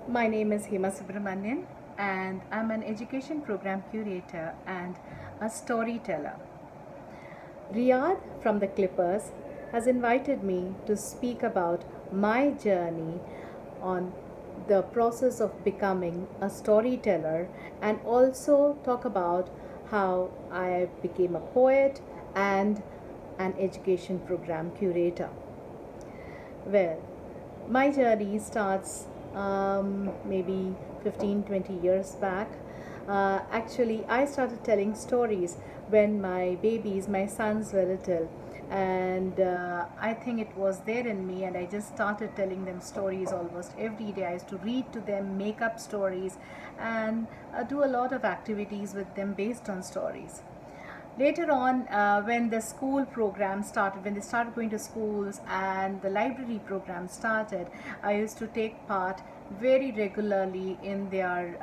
My name is Hema Subramanian, and I'm an education program curator and a storyteller. Riyadh from the Clippers has invited me to speak about my journey on the process of becoming a storyteller and also talk about how I became a poet and an education program curator. Well, my journey starts maybe 15-20 years back. Actually, I started telling stories when my babies, my sons were little, and I think it was there in me, and I just started telling them stories almost every day. I used to read to them, make up stories, and do a lot of activities with them based on stories. Later on, when the school program started, when they started going to schools and the library program started, I used to take part very regularly in their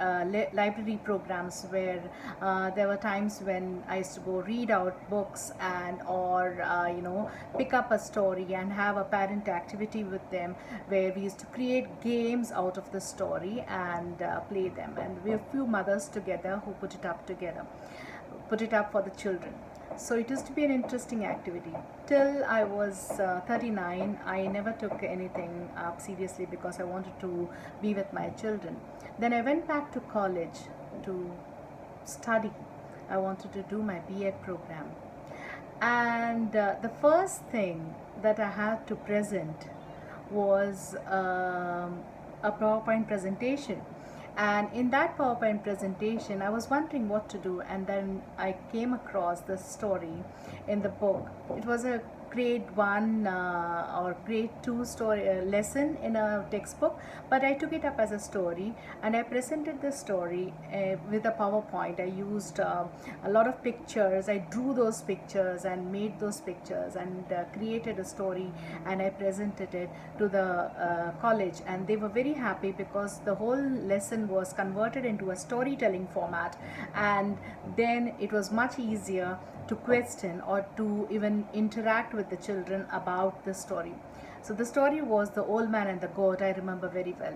library programs, where there were times when I used to go read out books and or pick up a story and have a parent activity with them, where we used to create games out of the story and play them, and we have few mothers together who put it up for the children. So it used to be an interesting activity. Till I was 39, I never took anything up seriously because I wanted to be with my children. Then I went back to college to study. I wanted to do my B.Ed program. And the first thing that I had to present was a PowerPoint presentation. And in that PowerPoint presentation, I was wondering what to do, and then I came across this story in the book. It was a grade 1 or grade 2 story lesson in a textbook, but I took it up as a story and I presented the story with a PowerPoint. I used a lot of pictures. I drew those pictures and made those pictures and created a story, and I presented it to the college, and they were very happy because the whole lesson was converted into a storytelling format, and then it was much easier to question or to even interact with the children about the story. So the story was The Old Man and the Goat. I remember very well.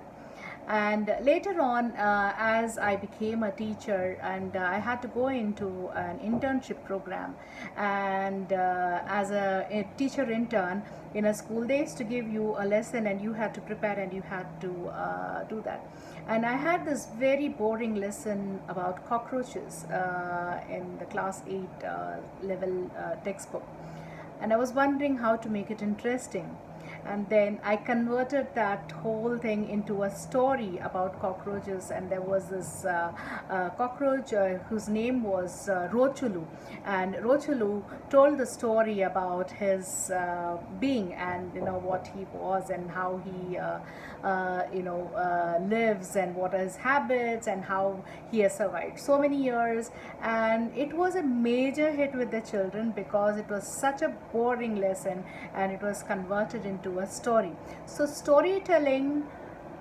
And later on, as I became a teacher and I had to go into an internship program, and as a teacher intern in a school, they used to give you a lesson and you had to prepare and you had to do that. And I had this very boring lesson about cockroaches in the class 8 level textbook, and I was wondering how to make it interesting. And then I converted that whole thing into a story about cockroaches, and there was this cockroach whose name was Rochulu, and Rochulu told the story about his being, and what he was and how he lives and what are his habits and how he has survived so many years. And it was a major hit with the children because it was such a boring lesson, and it was converted into a story. So storytelling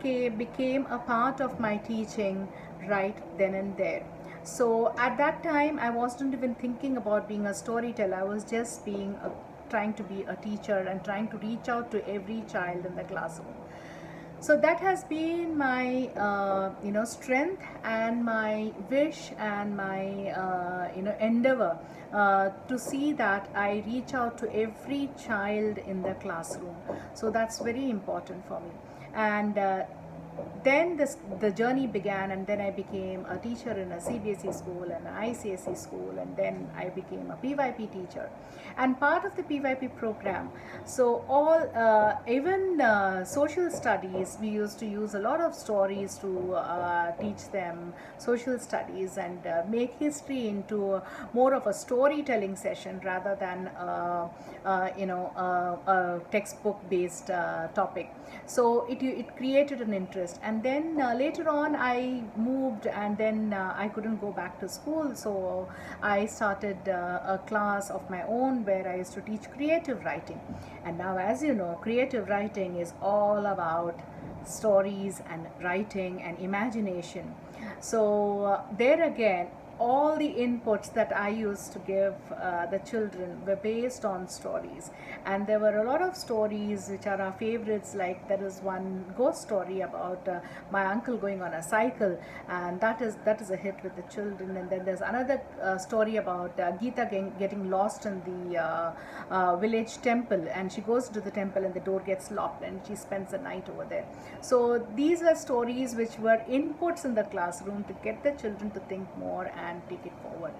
became a part of my teaching right then and there. So at that time, I wasn't even thinking about being a storyteller. I was just trying to be a teacher and trying to reach out to every child in the classroom. So that has been my strength and my wish and my endeavor to see that I reach out to every child in the classroom. So that's very important for me. And then the journey began, and then I became a teacher in a CBSE school and an ICSE school, and then I became a PYP teacher and part of the PYP program. So all even social studies, we used to use a lot of stories to teach them social studies and make history into more of a storytelling session rather than a textbook based topic. So it created an interest, and then later on I moved, and then I couldn't go back to school, so I started a class of my own where I used to teach creative writing. And now, as you know, creative writing is all about stories and writing and imagination. So there again, all the inputs that I used to give the children were based on stories. And there were a lot of stories which are our favorites, like there is one ghost story about my uncle going on a cycle, and that is a hit with the children. And then there's another story about Geeta getting lost in the village temple, and she goes to the temple and the door gets locked and she spends the night over there. So these were stories which were inputs in the classroom to get the children to think more and take it forward.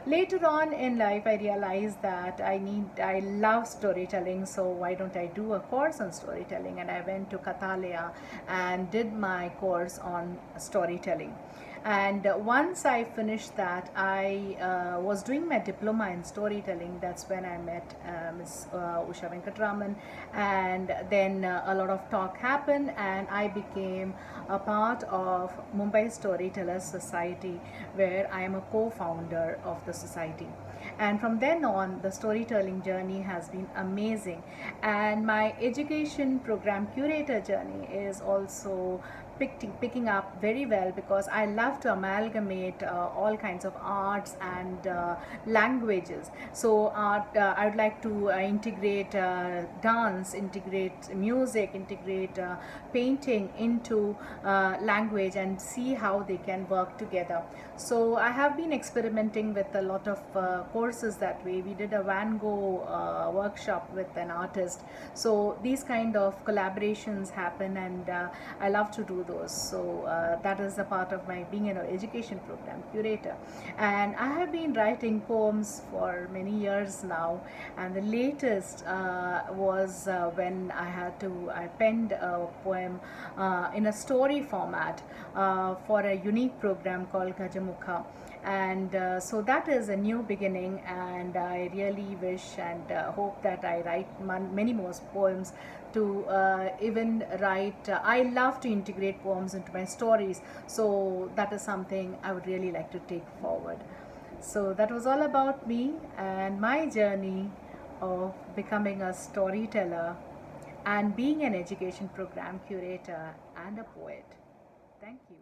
Later on in life, I realized that I love storytelling, so why don't I do a course on storytelling? And I went to Kathalaya and did my course on storytelling. And once I finished that, I was doing my diploma in storytelling. That's when I met Miss Usha Venkatraman, and then a lot of talk happened, and I became a part of Mumbai Storytellers Society, where I am a co-founder of the society. And from then on, the storytelling journey has been amazing, and my education program curator journey is also picking up very well, because I love to amalgamate all kinds of arts and languages. So I would like to integrate dance, integrate music, integrate painting into language, and see how they can work together. So I have been experimenting with a lot of courses that way. We did a Van Gogh workshop with an artist. So these kind of collaborations happen, and I love to do those. So that is a part of my being an education program curator. And I have been writing poems for many years now, and the latest was when I penned a poem in a story format for a unique program called Gajamukha. And so that is a new beginning, and I really wish and hope that I write many more poems to even write. I love to integrate poems into my stories, so that is something I would really like to take forward. So that was all about me and my journey of becoming a storyteller and being an education program curator and a poet. Thank you.